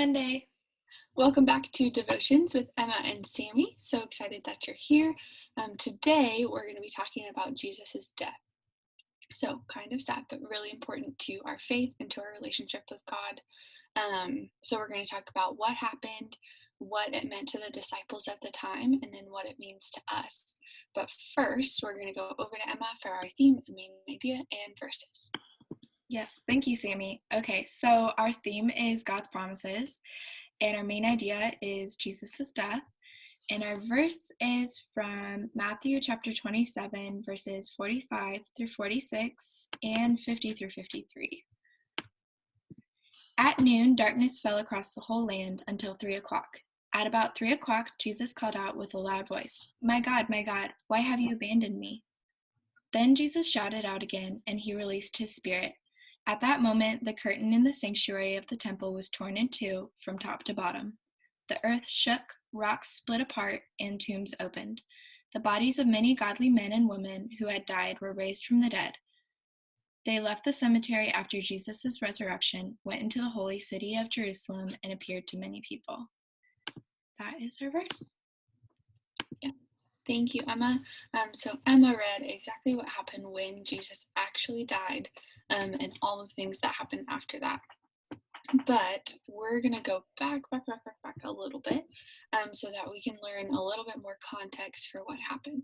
Monday. Welcome back to Devotions with Emma and Sammy. So excited that you're here. Today, we're going to be talking about Jesus' death. So, kind of sad, but really important to our faith and to our relationship with God. So, we're going to talk about what happened, what it meant to the disciples at the time, and then what it means to us. But first, we're going to go over to Emma for our theme, main idea, and verses. Yes, thank you, Sammy. Okay, so our theme is God's promises, and our main idea is Jesus' death. And our verse is from Matthew chapter 27, verses 45 through 46 and 50 through 53. At noon, darkness fell across the whole land until 3 o'clock. At about 3 o'clock, Jesus called out with a loud voice, my God, why have you abandoned me?" Then Jesus shouted out again, and he released his spirit. At that moment, the curtain in the sanctuary of the temple was torn in two from top to bottom. The earth shook, rocks split apart, and tombs opened. The bodies of many godly men and women who had died were raised from the dead. They left the cemetery after Jesus' resurrection, went into the holy city of Jerusalem, and appeared to many people. That is our verse. Yeah. Thank you, Emma. So Emma read exactly what happened when Jesus actually died, and all the things that happened after that. But we're going to go back a little bit so that we can learn a little bit more context for what happened.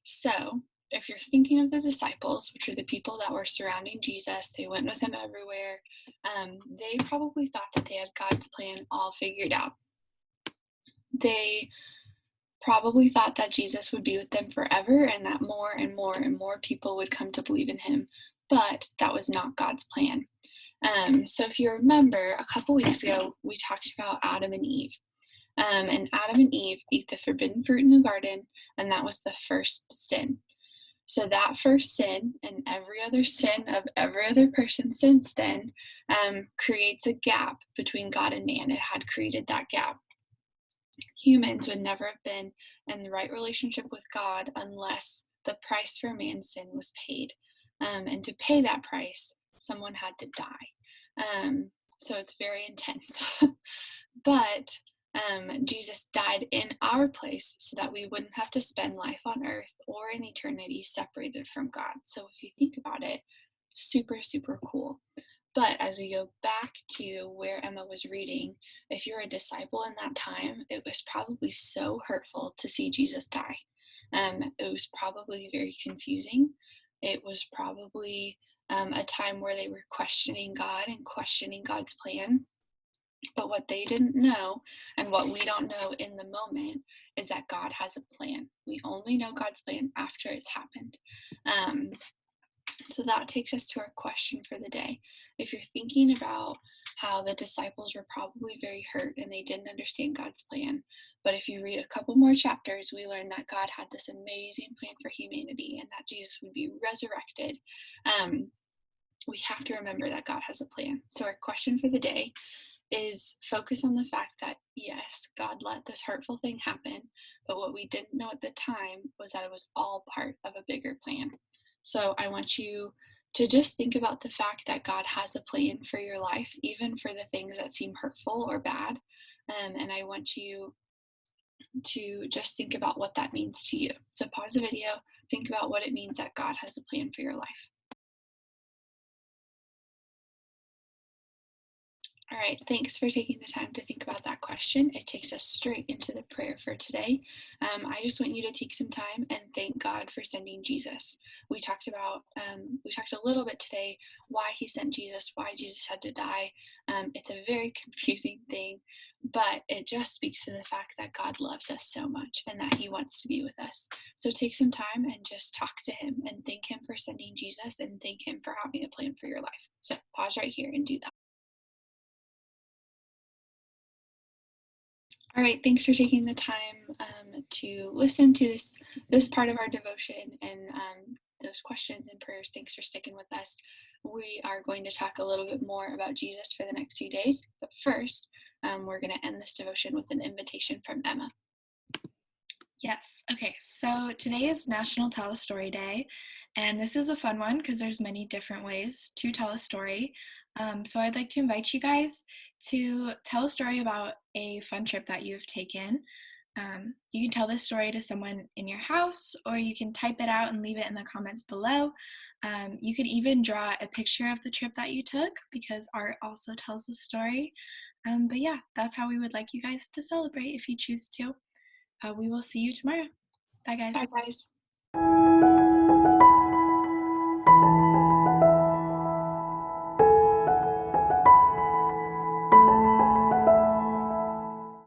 So if you're thinking of the disciples, which are the people that were surrounding Jesus, they went with him everywhere, they probably thought that they had God's plan all figured out. They probably thought that Jesus would be with them forever and that more and more and more people would come to believe in him. But that was not God's plan. So if you remember, a couple weeks ago, we talked about Adam and Eve. And Adam and Eve ate the forbidden fruit in the garden, and that was the first sin. So that first sin and every other sin of every other person since then creates a gap between God and man. It had created that gap. Humans would never have been in the right relationship with God unless the price for man's sin was paid. And to pay that price, someone had to die. So it's very intense. But Jesus died in our place so that we wouldn't have to spend life on earth or in eternity separated from God. So if you think about it, super, super cool. But as we go back to where Emma was reading, if you're a disciple in that time, it was probably so hurtful to see Jesus die. It was probably very confusing. It was probably a time where they were questioning God and questioning God's plan. But what they didn't know, and what we don't know in the moment, is that God has a plan. We only know God's plan after it's happened. So that takes us to our question for the day. If you're thinking about how the disciples were probably very hurt and they didn't understand God's plan, but if you read a couple more chapters, we learn that God had this amazing plan for humanity and that Jesus would be resurrected. We have to remember that God has a plan. So our question for the day is focus on the fact that, yes, God let this hurtful thing happen, but what we didn't know at the time was that it was all part of a bigger plan. So I want you to just think about the fact that God has a plan for your life, even for the things that seem hurtful or bad. And I want you to just think about what that means to you. So pause the video, think about what it means that God has a plan for your life. All right, thanks for taking the time to think about that question. It takes us straight into the prayer for today. I just want you to take some time and thank God for sending Jesus. We talked a little bit today why he sent Jesus, why Jesus had to die. It's a very confusing thing, but it just speaks to the fact that God loves us so much and that he wants to be with us. So take some time and just talk to him and thank him for sending Jesus and thank him for having a plan for your life. So pause right here and do that. All right, thanks for taking the time to listen to this part of our devotion and those questions and prayers. Thanks for sticking with us. We are going to talk a little bit more about Jesus for the next few days, but first, we're going to end this devotion with an invitation from Emma. Yes, okay, so today is National Tell a Story Day, and this is a fun one because there's many different ways to tell a story. So I'd like to invite you guys to tell a story about a fun trip that you've taken. You can tell this story to someone in your house, or you can type it out and leave it in the comments below. You could even draw a picture of the trip that you took because art also tells a story. But yeah, that's how we would like you guys to celebrate if you choose to. We will see you tomorrow. Bye, Bye, guys. guys.